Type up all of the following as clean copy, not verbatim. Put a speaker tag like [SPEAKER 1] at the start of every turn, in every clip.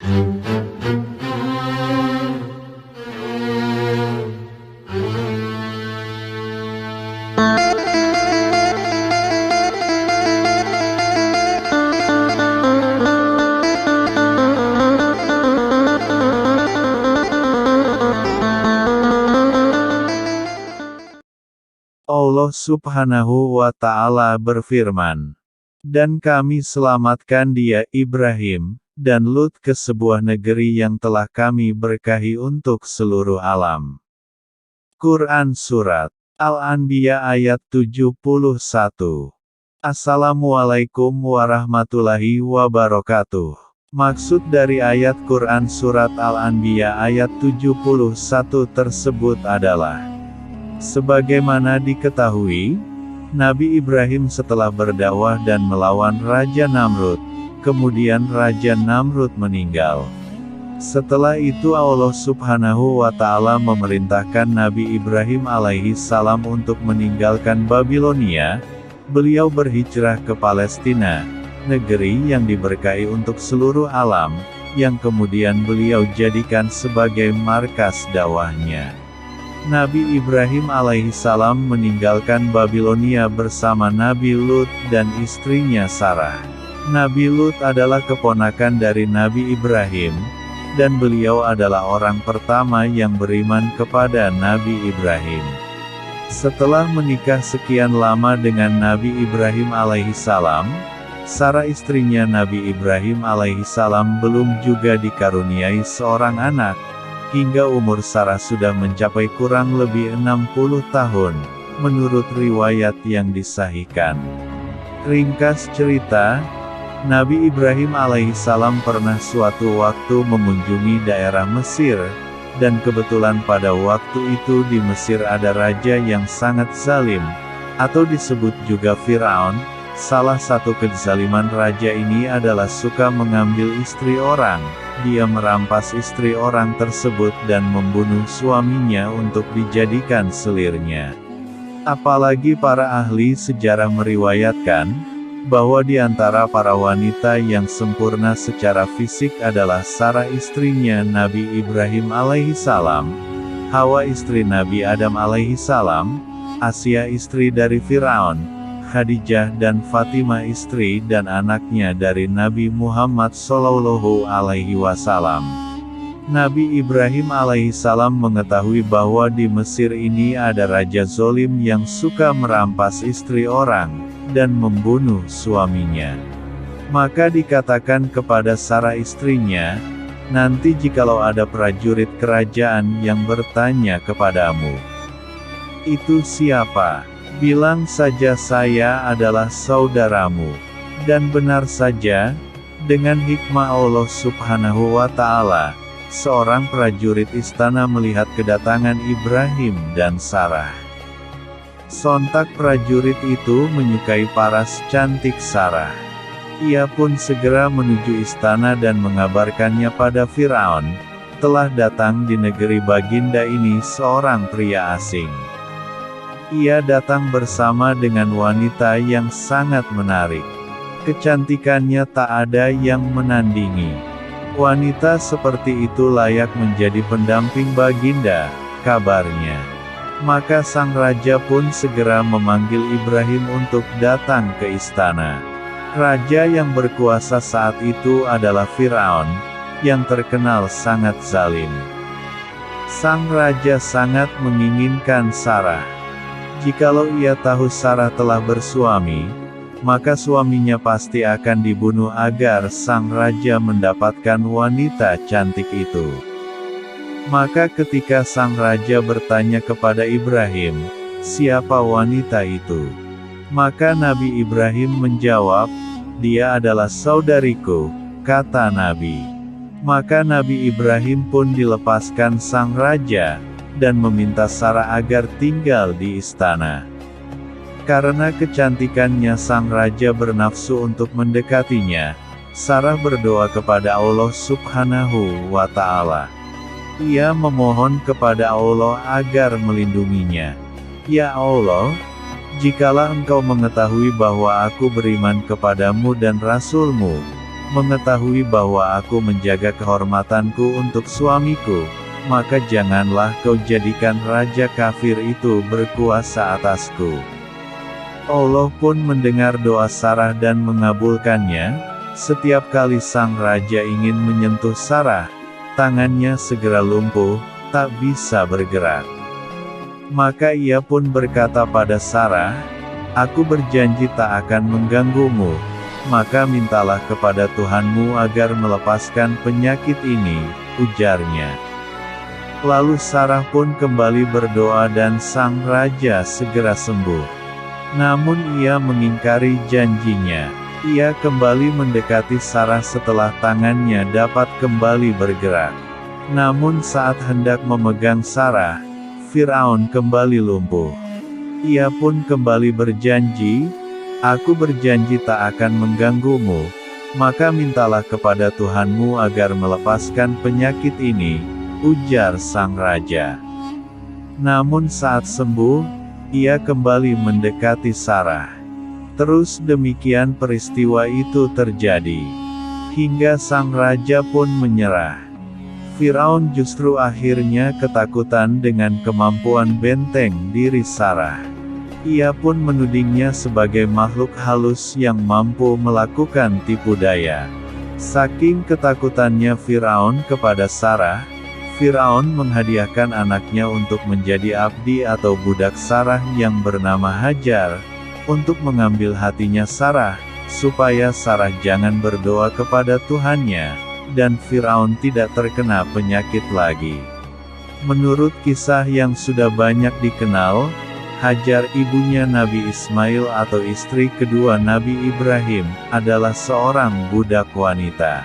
[SPEAKER 1] Allah Subhanahu wa Ta'ala berfirman, "Dan kami selamatkan dia, Ibrahim, dan Lut ke sebuah negeri yang telah kami berkahi untuk seluruh alam." Quran Surat Al-Anbiya ayat 71. Assalamualaikum warahmatullahi wabarakatuh. Maksud dari ayat Quran Surat Al-Anbiya ayat 71 tersebut adalah, sebagaimana diketahui, Nabi Ibrahim setelah berdakwah dan melawan Raja Namrud, kemudian Raja Namrud meninggal. Setelah itu Allah Subhanahu wa Ta'ala memerintahkan Nabi Ibrahim alaihi salam untuk meninggalkan Babilonia. Beliau berhijrah ke Palestina, negeri yang diberkahi untuk seluruh alam, yang kemudian beliau jadikan sebagai markas dakwahnya. Nabi Ibrahim alaihissalam meninggalkan Babilonia bersama Nabi Lut dan istrinya Sarah. Nabi Lut adalah keponakan dari Nabi Ibrahim, dan beliau adalah orang pertama yang beriman kepada Nabi Ibrahim. Setelah menikah sekian lama dengan Nabi Ibrahim alaihissalam, Sarah istrinya Nabi Ibrahim alaihissalam belum juga dikaruniai seorang anak. Hingga umur Sarah sudah mencapai kurang lebih 60 tahun, menurut riwayat yang disahihkan. Ringkas cerita, Nabi Ibrahim alaihissalam pernah suatu waktu mengunjungi daerah Mesir, dan kebetulan pada waktu itu di Mesir ada raja yang sangat zalim, atau disebut juga Firaun. Salah satu kezaliman raja ini adalah suka mengambil istri orang. Dia merampas istri orang tersebut dan membunuh suaminya untuk dijadikan selirnya. Apalagi para ahli sejarah meriwayatkan, bahwa di antara para wanita yang sempurna secara fisik adalah Sarah istrinya Nabi Ibrahim alaihissalam, Hawa istri Nabi Adam alaihissalam, Asia istri dari Firaun, Khadijah dan Fatimah istri dan anaknya dari Nabi Muhammad Shallallahu Alaihi Wasallam. Nabi Ibrahim alaihissalam mengetahui bahwa di Mesir ini ada raja zolim yang suka merampas istri orang, dan membunuh suaminya. Maka dikatakan kepada Sarah istrinya, "Nanti jikalau ada prajurit kerajaan yang bertanya kepadamu, 'Itu siapa?' bilang saja saya adalah saudaramu." Dan benar saja, dengan hikmah Allah Subhanahu wa Ta'ala, seorang prajurit istana melihat kedatangan Ibrahim dan Sarah. Sontak prajurit itu menyukai paras cantik Sarah. Ia pun segera menuju istana dan mengabarkannya pada Firaun, telah datang di negeri baginda ini seorang pria asing. Ia datang bersama dengan wanita yang sangat menarik. Kecantikannya tak ada yang menandingi. Wanita seperti itu layak menjadi pendamping baginda, kabarnya. Maka sang raja pun segera memanggil Ibrahim untuk datang ke istana. Raja yang berkuasa saat itu adalah Firaun, yang terkenal sangat zalim. Sang raja sangat menginginkan Sarah. Jikalau ia tahu Sarah telah bersuami, maka suaminya pasti akan dibunuh agar sang raja mendapatkan wanita cantik itu. Maka ketika sang raja bertanya kepada Ibrahim, "Siapa wanita itu?" Maka Nabi Ibrahim menjawab, "Dia adalah saudariku," kata Nabi. Maka Nabi Ibrahim pun dilepaskan sang raja, dan meminta Sarah agar tinggal di istana. Karena kecantikannya sang raja bernafsu untuk mendekatinya, Sarah berdoa kepada Allah Subhanahu wa Ta'ala. Ia memohon kepada Allah agar melindunginya. "Ya Allah, jikalau Engkau mengetahui bahwa aku beriman kepadamu dan Rasul-Mu, mengetahui bahwa aku menjaga kehormatanku untuk suamiku, maka janganlah kau jadikan raja kafir itu berkuasa atasku." Allah pun mendengar doa Sarah dan mengabulkannya. Setiap kali sang raja ingin menyentuh Sarah, tangannya segera lumpuh, tak bisa bergerak. Maka ia pun berkata pada Sarah, "Aku berjanji tak akan mengganggumu, maka mintalah kepada Tuhanmu agar melepaskan penyakit ini," ujarnya. Lalu Sarah pun kembali berdoa dan sang raja segera sembuh. Namun ia mengingkari janjinya. Ia kembali mendekati Sarah setelah tangannya dapat kembali bergerak. Namun saat hendak memegang Sarah, Firaun kembali lumpuh. Ia pun kembali berjanji, "Aku berjanji tak akan mengganggumu, maka mintalah kepada Tuhanmu agar melepaskan penyakit ini," ujar sang raja. Namun saat sembuh, ia kembali mendekati Sarah. Terus demikian peristiwa itu terjadi. Hingga sang raja pun menyerah. Firaun justru akhirnya ketakutan dengan kemampuan benteng diri Sarah. Ia pun menudingnya sebagai makhluk halus yang mampu melakukan tipu daya. Saking ketakutannya Firaun kepada Sarah, Firaun menghadiahkan anaknya untuk menjadi abdi atau budak Sarah yang bernama Hajar, untuk mengambil hatinya Sarah, supaya Sarah jangan berdoa kepada Tuhannya, dan Firaun tidak terkena penyakit lagi. Menurut kisah yang sudah banyak dikenal, Hajar ibunya Nabi Ismail atau istri kedua Nabi Ibrahim, adalah seorang budak wanita.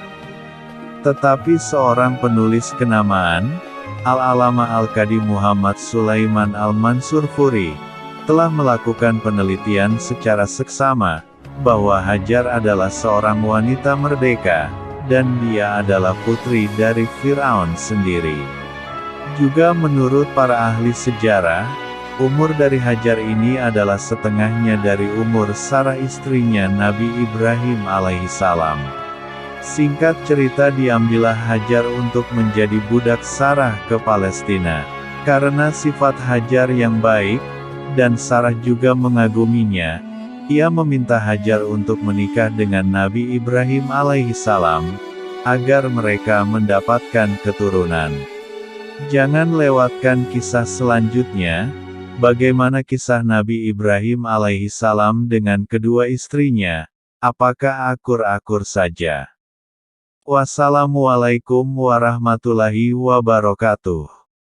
[SPEAKER 1] Tetapi seorang penulis kenamaan, Al-Alama Al-Qadi Muhammad Sulaiman Al-Mansur Furi, telah melakukan penelitian secara seksama, bahwa Hajar adalah seorang wanita merdeka, dan dia adalah putri dari Firaun sendiri. Juga menurut para ahli sejarah, umur dari Hajar ini adalah setengahnya dari umur Sarah istrinya Nabi Ibrahim alaihissalam. Singkat cerita diambillah Hajar untuk menjadi budak Sarah ke Palestina. Karena sifat Hajar yang baik, dan Sarah juga mengaguminya, ia meminta Hajar untuk menikah dengan Nabi Ibrahim alaihissalam, agar mereka mendapatkan keturunan. Jangan lewatkan kisah selanjutnya, bagaimana kisah Nabi Ibrahim alaihissalam dengan kedua istrinya, apakah akur-akur saja? Wassalamualaikum warahmatullahi wabarakatuh.